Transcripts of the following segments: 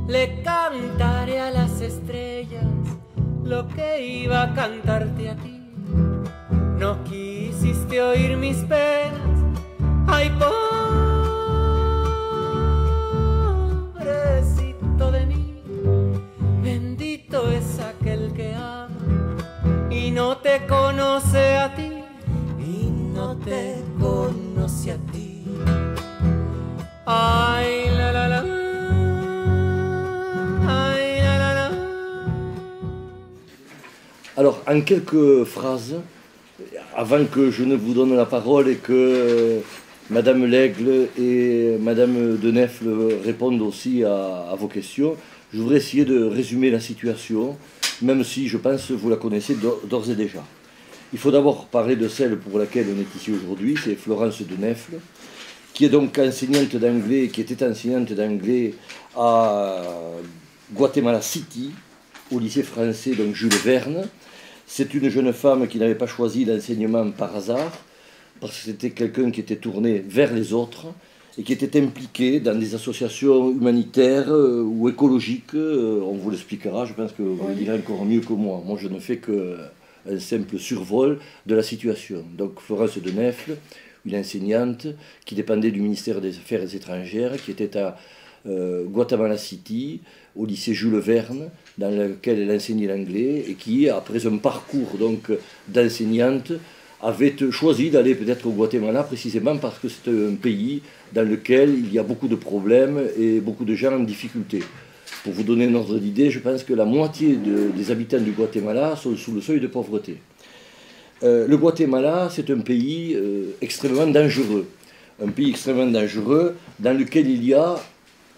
le cantaré a las estrellas lo que iba a cantarte a ti. No quisiste oír mis penas, ay pobrecito de mí. Bendito es aquel que ama y no te conoce a ti, y no te conoce a ti. Ay, la la la. Ay, la la la. Alors, en quelques phrases, avant que je ne vous donne la parole et que Madame Lègle et Madame de Nèfles répondent aussi à vos questions, je voudrais essayer de résumer la situation, même si je pense que vous la connaissez d'ores et déjà. Il faut d'abord parler de celle pour laquelle on est ici aujourd'hui, c'est Florence de Nèfles, qui est donc enseignante d'anglais, qui était enseignante d'anglais à Guatemala City, au lycée français donc Jules Verne. C'est une jeune femme qui n'avait pas choisi l'enseignement par hasard, parce que c'était quelqu'un qui était tourné vers les autres et qui était impliqué dans des associations humanitaires ou écologiques. On vous l'expliquera, je pense que vous le direz encore mieux que moi. Moi, je ne fais qu'un simple survol de la situation. Donc, Florence de Nèfles, une enseignante qui dépendait du ministère des Affaires étrangères, qui était à Guatemala City, au lycée Jules Verne, dans lequel elle enseignait l'anglais, et qui, après un parcours donc d'enseignante, avait choisi d'aller peut-être au Guatemala, précisément parce que c'est un pays dans lequel il y a beaucoup de problèmes et beaucoup de gens en difficulté. Pour vous donner un ordre d'idée, je pense que la moitié des habitants du Guatemala sont sous le seuil de pauvreté. Le Guatemala, c'est un pays extrêmement dangereux. Un pays extrêmement dangereux dans lequel il y a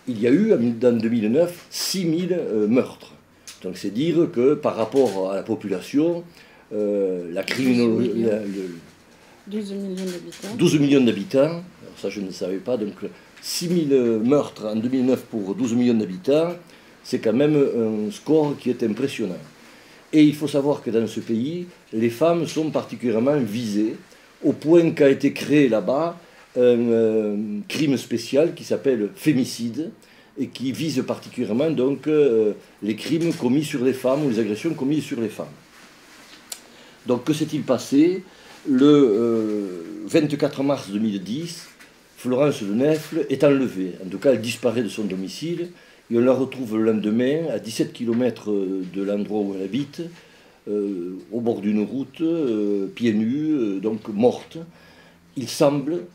eu, en 2009, 6000 meurtres. Donc c'est dire que par rapport à la population, la criminalité... 12 millions d'habitants. 12 millions d'habitants, ça je ne savais pas, donc 6000 meurtres en 2009 pour 12 millions d'habitants, c'est quand même un score qui est impressionnant. Et il faut savoir que dans ce pays, les femmes sont particulièrement visées, au point qu'a été créé là-bas un crime spécial qui s'appelle fémicide, et qui vise particulièrement donc les crimes commis sur les femmes ou les agressions commises sur les femmes. Donc que s'est-il passé? Le 24 mars 2010, Florence de Nèfles est enlevée. En tout cas, elle disparaît de son domicile et on la retrouve le lendemain à 17 km de l'endroit où elle habite, au bord d'une route, pieds nus, donc morte. Il semble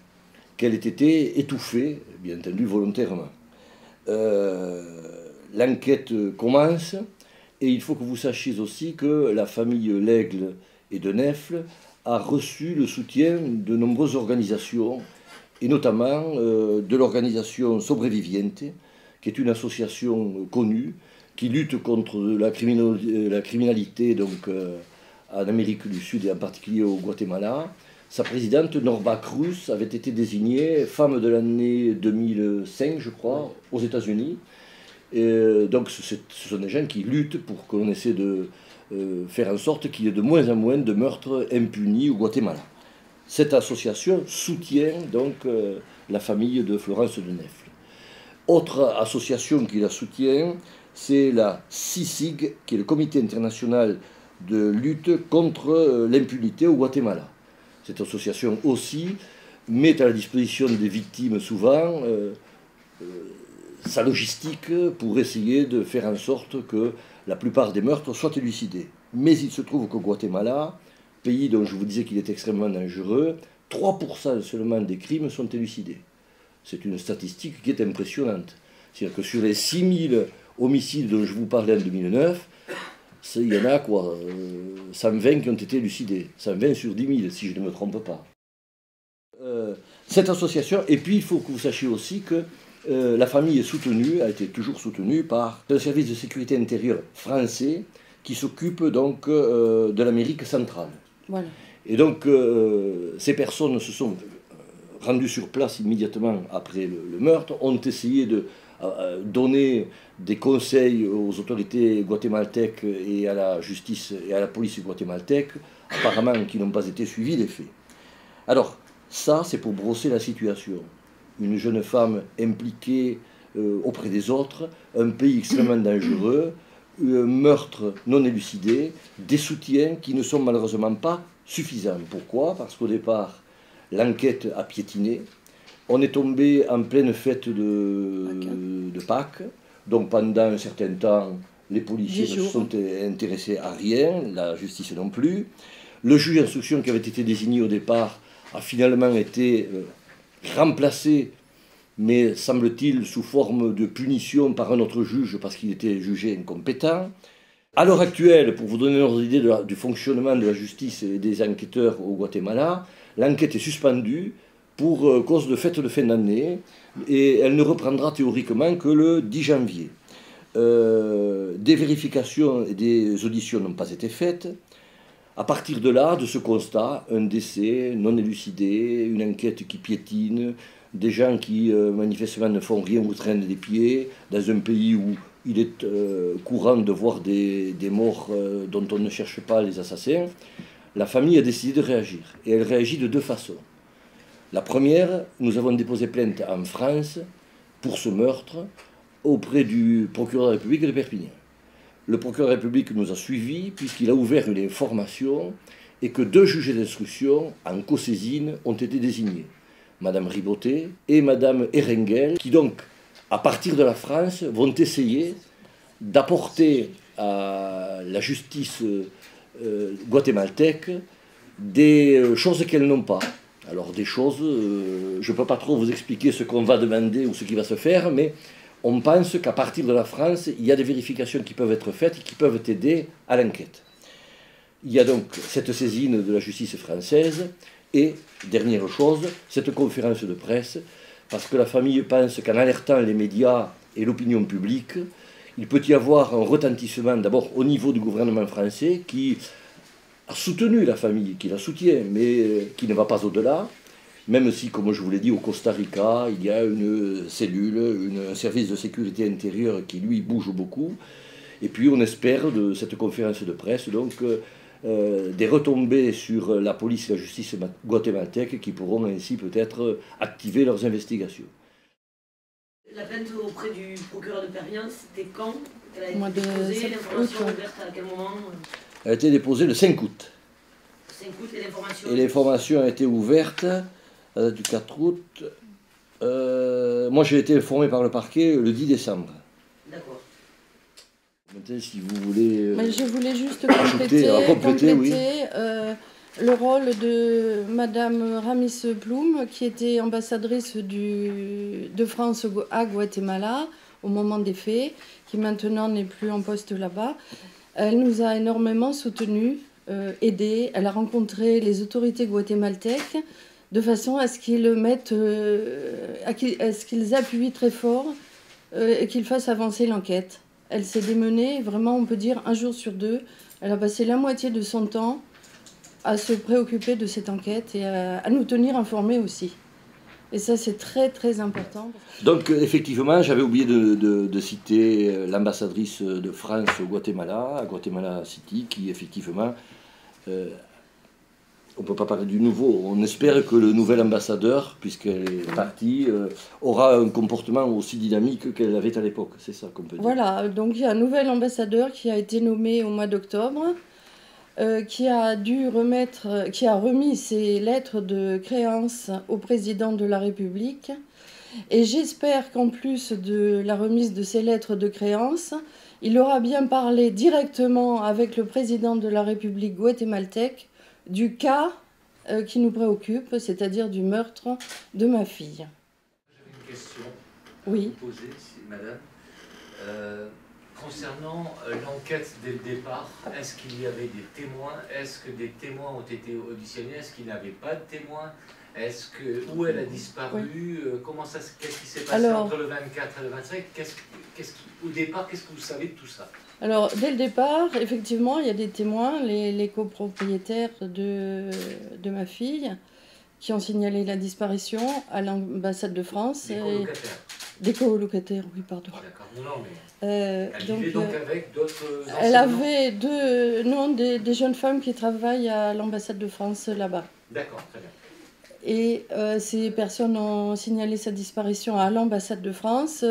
qu'elle ait été étouffée, bien entendu volontairement. L'enquête commence et il faut que vous sachiez aussi que la famille Lègle et de Nèfles a reçu le soutien de nombreuses organisations et notamment de l'organisation Sobreviviente, qui est une association connue qui lutte contre la criminalité donc, en Amérique du Sud et en particulier au Guatemala. Sa présidente, Norma Cruz, avait été désignée femme de l'année 2005, je crois, aux États-Unis. Donc ce sont des gens qui luttent pour qu'on essaie de faire en sorte qu'il y ait de moins en moins de meurtres impunis au Guatemala. Cette association soutient donc la famille de Florence de Nèfles. Autre association qui la soutient, c'est la CICIG, qui est le Comité international de lutte contre l'impunité au Guatemala. Cette association aussi met à la disposition des victimes souvent sa logistique pour essayer de faire en sorte que la plupart des meurtres soient élucidés. Mais il se trouve qu'au Guatemala, pays dont je vous disais qu'il est extrêmement dangereux, 3% seulement des crimes sont élucidés. C'est une statistique qui est impressionnante. C'est-à-dire que sur les 6000 homicides dont je vous parlais en 2009, il y en a quoi 120 qui ont été élucidés. 120 sur 10 000, si je ne me trompe pas. Cette association, et puis il faut que vous sachiez aussi que la famille est soutenue, a été toujours soutenue par un service de sécurité intérieure français qui s'occupe donc de l'Amérique centrale. Voilà. Et donc ces personnes se sont rendues sur place immédiatement après le meurtre, ont essayé de donner des conseils aux autorités guatémaltèques et à la justice et à la police guatémaltèque, apparemment qui n'ont pas été suivis des faits. Alors, ça, c'est pour brosser la situation. Une jeune femme impliquée auprès des autres, un pays extrêmement dangereux, un meurtre non élucidé, des soutiens qui ne sont malheureusement pas suffisants. Pourquoi? Parce qu'au départ, l'enquête a piétiné. On est tombé en pleine fête de Pâques, donc pendant un certain temps, les policiers ne se sont intéressés à rien, la justice non plus. Le juge d'instruction qui avait été désigné au départ a finalement été remplacé, mais semble-t-il sous forme de punition par un autre juge parce qu'il était jugé incompétent. À l'heure actuelle, pour vous donner une ordre d'idée du fonctionnement de la justice et des enquêteurs au Guatemala, l'enquête est suspendue pour cause de fête de fin d'année et elle ne reprendra théoriquement que le 10 janvier. Des vérifications et des auditions n'ont pas été faites. À partir de là, de ce constat, un décès non élucidé, une enquête qui piétine, des gens qui manifestement ne font rien ou traînent des pieds, dans un pays où il est courant de voir des morts dont on ne cherche pas les assassins, la famille a décidé de réagir. Et elle réagit de deux façons. La première, nous avons déposé plainte en France pour ce meurtre auprès du procureur de la République de Perpignan. Le procureur de la République nous a suivis puisqu'il a ouvert une information et que 2 juges d'instruction en co-saisine ont été désignés. Madame Ribotet et Madame Erengel, qui donc, à partir de la France, vont essayer d'apporter à la justice guatémaltèque des choses qu'elles n'ont pas. Alors des choses, je ne peux pas trop vous expliquer ce qu'on va demander ou ce qui va se faire, mais on pense qu'à partir de la France, il y a des vérifications qui peuvent être faites et qui peuvent aider à l'enquête. Il y a donc cette saisine de la justice française et, dernière chose, cette conférence de presse, parce que la famille pense qu'en alertant les médias et l'opinion publique, il peut y avoir un retentissement d'abord au niveau du gouvernement français qui a soutenu la famille, qui la soutient, mais qui ne va pas au-delà. Même si, comme je vous l'ai dit, au Costa Rica, il y a une cellule, un service de sécurité intérieure qui, lui, bouge beaucoup. Et puis, on espère de cette conférence de presse, donc, des retombées sur la police et la justice guatémaltèque qui pourront ainsi peut-être activer leurs investigations. La plainte auprès du procureur de Perpignan, c'était quand? Elle a été Mois de déposée, l'information août. ouverte à quel moment? Elle a été déposée le 5 août. 5 août et l'information? Et l'information a été ouverte du 4 août. Moi, j'ai été informé par le parquet le 10 décembre. D'accord. Maintenant, si vous voulez... Mais je voulais juste compléter, compléter oui. Le rôle de Madame Ramis Ploum, qui était ambassadrice de France à Guatemala au moment des faits, qui maintenant n'est plus en poste là-bas. Elle nous a énormément soutenus, aidés. Elle a rencontré les autorités guatémaltèques de façon à ce qu'ils appuient très fort et qu'ils fassent avancer l'enquête. Elle s'est démenée, vraiment, on peut dire, 1 jour sur 2. Elle a passé la moitié de son temps à se préoccuper de cette enquête et à nous tenir informés aussi. Et ça, c'est très, très important. Donc, effectivement, j'avais oublié de citer l'ambassadrice de France au Guatemala, à Guatemala City, qui, effectivement, on ne peut pas parler du nouveau. On espère que le nouvel ambassadeur, puisqu'elle est partie, aura un comportement aussi dynamique qu'elle avait à l'époque. C'est ça qu'on peut dire. Voilà, donc il y a un nouvel ambassadeur qui a été nommé au mois d'octobre, qui a remis ses lettres de créance au président de la République. Et j'espère qu'en plus de la remise de ces lettres de créance, il aura bien parlé directement avec le président de la République guatémaltèque du cas qui nous préoccupe, c'est-à-dire du meurtre de ma fille. J'avais une question à Oui. vous poser, madame. Concernant l'enquête dès le départ, est-ce qu'il y avait des témoins? Est-ce que des témoins ont été auditionnés? Est-ce qu'il n'y avait pas de témoins? Où elle a disparu? Oui. Qu'est-ce qui s'est passé entre le 24 et le 25? Au départ, qu'est-ce que vous savez de tout ça? Alors, dès le départ, effectivement, il y a des témoins, les copropriétaires de ma fille, qui ont signalé la disparition à l'ambassade de France. Des colocataires? Des colocataires, oui, pardon. D'accord, non, mais elle vivait donc avec d'autres enseignants? Elle avait des jeunes femmes qui travaillent à l'ambassade de France là-bas. D'accord, très bien. Et ces personnes ont signalé sa disparition à l'ambassade de France.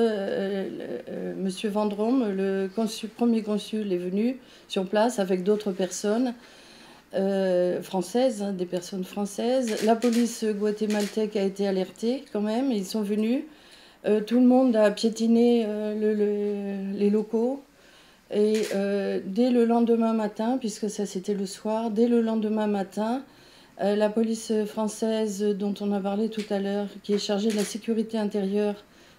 Monsieur Vendôme, le premier consul, est venu sur place avec d'autres personnes françaises, hein, des personnes françaises. La police guatémaltèque a été alertée quand même, ils sont venus. Tout le monde a piétiné les locaux. Et dès le lendemain matin, puisque ça c'était le soir, dès le lendemain matin, la police française dont on a parlé tout à l'heure, qui est chargée de la sécurité intérieure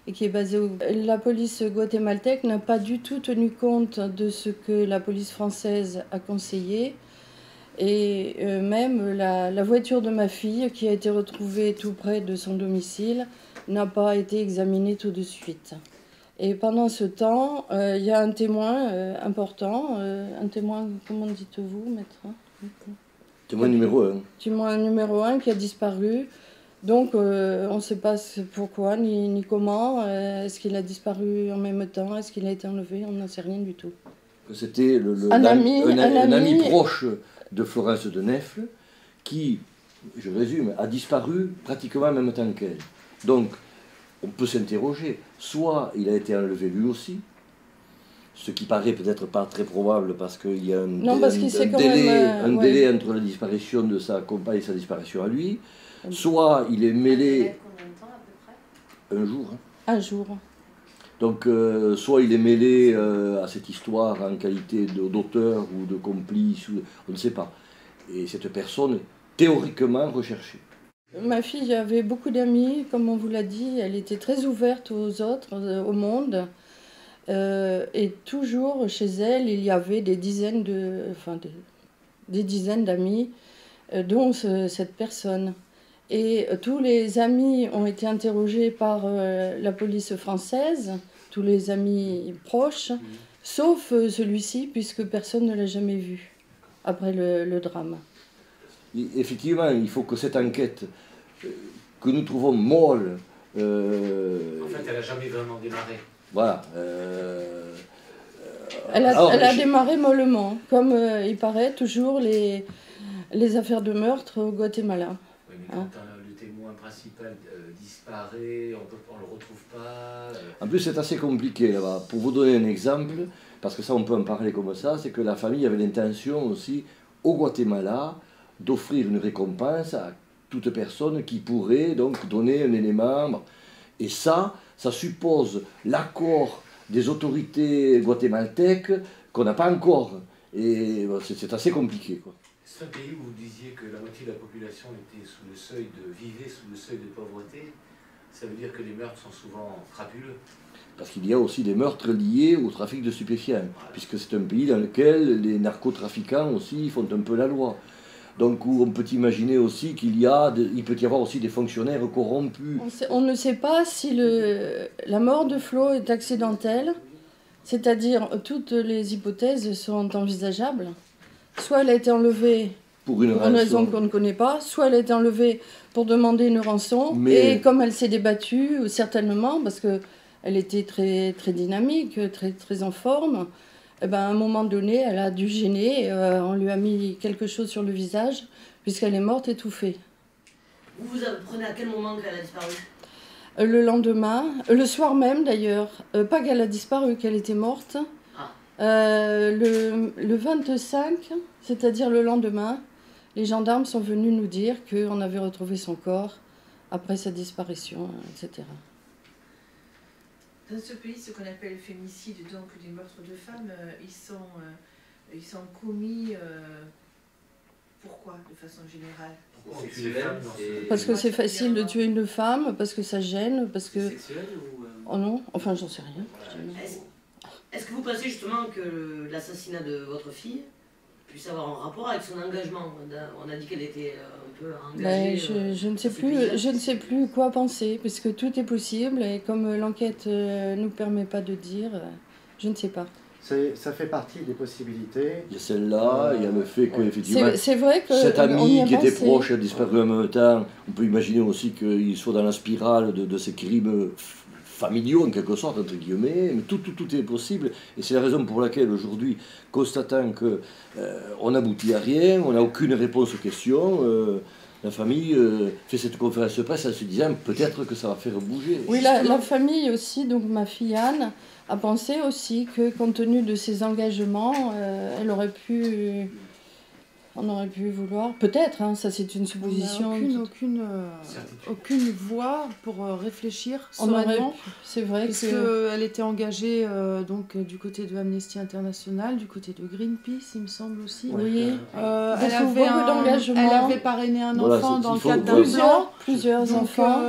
et qui est basée au... La police guatémaltèque n'a pas du tout tenu compte de ce que la police française a conseillé. Et même la voiture de ma fille, qui a été retrouvée tout près de son domicile, n'a pas été examinée tout de suite. Et pendant ce temps, il y a un témoin important, un témoin, comment dites-vous, maître? Témoin numéro 1. Témoin numéro 1 qui a disparu. Donc, on ne sait pas pourquoi ni comment. Est-ce qu'il a disparu en même temps? Est-ce qu'il a été enlevé? On n'en sait rien du tout. C'était un ami proche de Florence de Neffles qui, je résume, a disparu pratiquement en même temps qu'elle. Donc, on peut s'interroger. Soit il a été enlevé lui aussi, ce qui paraît peut-être pas très probable parce qu'il y a un délai entre la disparition de sa compagne et sa disparition à lui. Soit il est mêlé... Combien de temps à peu près? Un jour. Un jour. Donc, soit il est mêlé à cette histoire en qualité d'auteur ou de complice, on ne sait pas. Et cette personne est théoriquement recherchée. Ma fille avait beaucoup d'amis, comme on vous l'a dit. Elle était très ouverte aux autres, au monde. Et toujours chez elle, il y avait des dizaines d'amis, dont cette personne. Et tous les amis ont été interrogés par la police française, tous les amis proches, sauf celui-ci, puisque personne ne l'a jamais vu après le drame. Effectivement, il faut que cette enquête, que nous trouvons molle... En fait, elle n'a jamais vraiment démarré. Voilà. Elle a démarré mollement, comme il paraît toujours les affaires de meurtre au Guatemala. Oui, mais quand le témoin principal disparaît, on ne le retrouve pas... En plus, c'est assez compliqué là-bas. Pour vous donner un exemple, parce que ça, on peut en parler comme ça, c'est que la famille avait l'intention aussi, au Guatemala, d'offrir une récompense à toute personne qui pourrait donc donner un élément. Et ça suppose l'accord des autorités guatémaltèques qu'on n'a pas encore. Et c'est assez compliqué, quoi. C'est un pays où vous disiez que la moitié de la population vivait sous le seuil de pauvreté. Ça veut dire que les meurtres sont souvent crapuleux. Parce qu'il y a aussi des meurtres liés au trafic de stupéfiants, puisque c'est un pays dans lequel les narcotrafiquants aussi font un peu la loi. Donc on peut imaginer aussi il peut y avoir aussi des fonctionnaires corrompus. On ne sait pas si la mort de Flo est accidentelle, c'est-à-dire toutes les hypothèses sont envisageables. Soit elle a été enlevée pour une raison qu'on ne connaît pas, soit elle a été enlevée pour demander une rançon, et comme elle s'est débattue, certainement, parce qu'elle était très, très dynamique, très, très en forme, eh ben, à un moment donné, elle a dû gêner, on lui a mis quelque chose sur le visage, puisqu'elle est morte étouffée. Vous apprenez à quel moment qu'elle a disparu? Le lendemain, le soir même d'ailleurs, pas qu'elle a disparu, qu'elle était morte. Le 25, c'est-à-dire le lendemain, les gendarmes sont venus nous dire qu'on avait retrouvé son corps après sa disparition, etc. Dans ce pays, ce qu'on appelle le féminicide, donc des meurtres de femmes, ils sont commis pourquoi, de façon générale? Parce que c'est facile de tuer une femme, parce que ça gêne, parce que... Sexuel ou... Oh non, enfin j'en sais rien. Est-ce que vous pensez justement que l'assassinat de votre fille puisse avoir un rapport avec son engagement? On a dit qu'elle était un peu engagée. Je ne sais plus quoi penser, parce que tout est possible, et comme l'enquête ne nous permet pas de dire, je ne sais pas. Ça fait partie des possibilités. Il y a celle-là, il y a le fait qu'effectivement, c'est vrai que cette amie qui était proche a disparu en même temps. On peut imaginer aussi qu'il soit dans la spirale de ces crimes familiaux, en quelque sorte, entre guillemets, mais tout est possible. Et c'est la raison pour laquelle, aujourd'hui, constatant qu'on n'aboutit à rien, on n'a aucune réponse aux questions, la famille fait cette conférence de presse en se disant peut-être que ça va faire bouger. Oui, la famille aussi, donc ma fille Anne, a pensé aussi que compte tenu de ses engagements, on aurait pu vouloir, peut-être, hein, ça c'est une supposition. On n'a aucune voix pour réfléchir sereinement. C'est vrai qu'elle était engagée donc, du côté de Amnesty International, du côté de Greenpeace, il me semble aussi. Oui, elle avait parrainé un enfant dans le cadre d'un plan. Plusieurs enfants.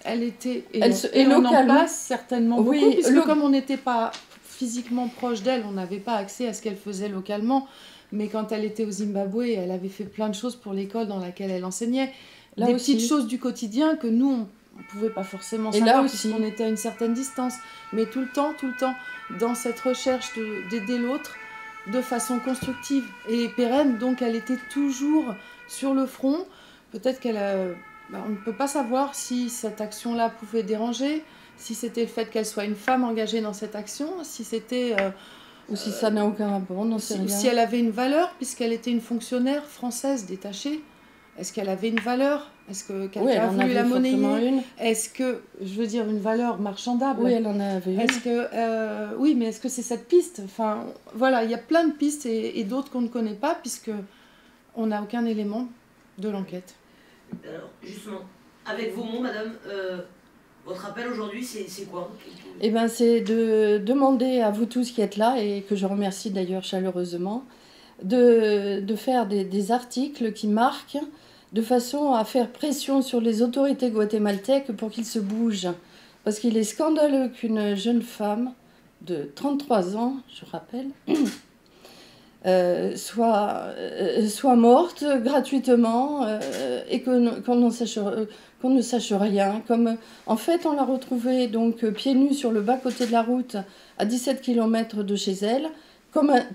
Elle était... Et on en localement, passe certainement beaucoup, puisque comme on n'était pas physiquement proche d'elle, on n'avait pas accès à ce qu'elle faisait localement. Mais quand elle était au Zimbabwe, elle avait fait plein de choses pour l'école dans laquelle elle enseignait. Des petites choses du quotidien que nous, on ne pouvait pas forcément savoir puisqu'on était à une certaine distance. Mais tout le temps, dans cette recherche d'aider l'autre de façon constructive et pérenne. Donc elle était toujours sur le front. Peut-être on ne peut pas savoir si cette action-là pouvait déranger, si c'était le fait qu'elle soit une femme engagée dans cette action, si c'était... ou si ça n'a aucun rapport, on n'en sait rien. Si elle avait une valeur, puisqu'elle était une fonctionnaire française détachée, est-ce qu'elle avait une valeur? Est-ce que quelqu'un a voulu la monnayer? Est-ce que, je veux dire, une valeur marchandable? Oui, elle en avait une. Oui, mais est-ce que c'est cette piste? Enfin, voilà, il y a plein de pistes et d'autres qu'on ne connaît pas, puisque on n'a aucun élément de l'enquête. Alors, justement, avec vos mots, madame, votre appel aujourd'hui, c'est quoi? Eh bien, c'est de demander à vous tous qui êtes là, et que je remercie d'ailleurs chaleureusement, de faire des articles qui marquent, de façon à faire pression sur les autorités guatémaltèques pour qu'ils se bougent. Parce qu'il est scandaleux qu'une jeune femme de 33 ans, je rappelle, soit morte gratuitement et qu'on ne sache rien. En fait, on l'a retrouvée donc pieds nus sur le bas-côté de la route à 17 km de chez elle,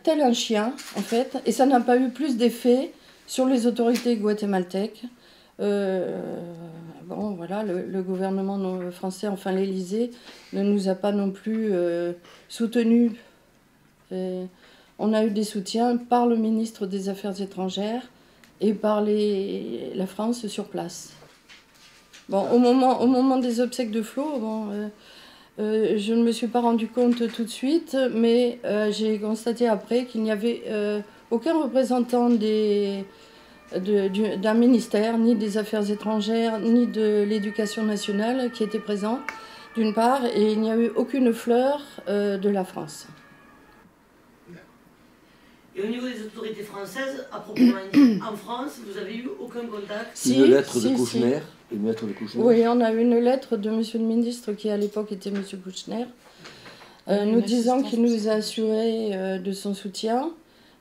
tel un chien, en fait, et ça n'a pas eu plus d'effet sur les autorités guatémaltèques. Bon, voilà, le gouvernement français, enfin l'Élysée, ne nous a pas non plus soutenus. On a eu des soutiens par le ministre des Affaires étrangères et par la France sur place. Bon, au moment des obsèques de Flo, je ne me suis pas rendu compte tout de suite, mais j'ai constaté après qu'il n'y avait aucun représentant d'un ministère, ni des Affaires étrangères, ni de l'Éducation nationale qui était présent, d'une part, et il n'y a eu aucune fleur de la France. Et au niveau des autorités françaises, à proprement dit, en France, vous avez eu aucun contact? Une lettre de Kouchner. Une lettre de Kouchner. Oui, on a eu une lettre de monsieur le ministre, qui à l'époque était monsieur Kouchner, nous disant qu'il nous a assuré de son soutien.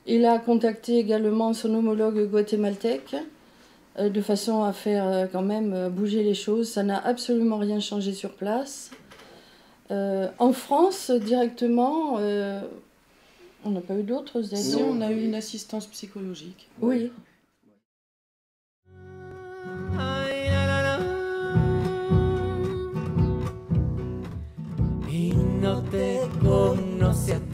Il a contacté également son homologue guatémaltèque, de façon à faire quand même bouger les choses. Ça n'a absolument rien changé sur place. En France, directement... on n'a pas eu d'autres aides. Si, on a eu une assistance psychologique. Oui. Y no te conoce a ti.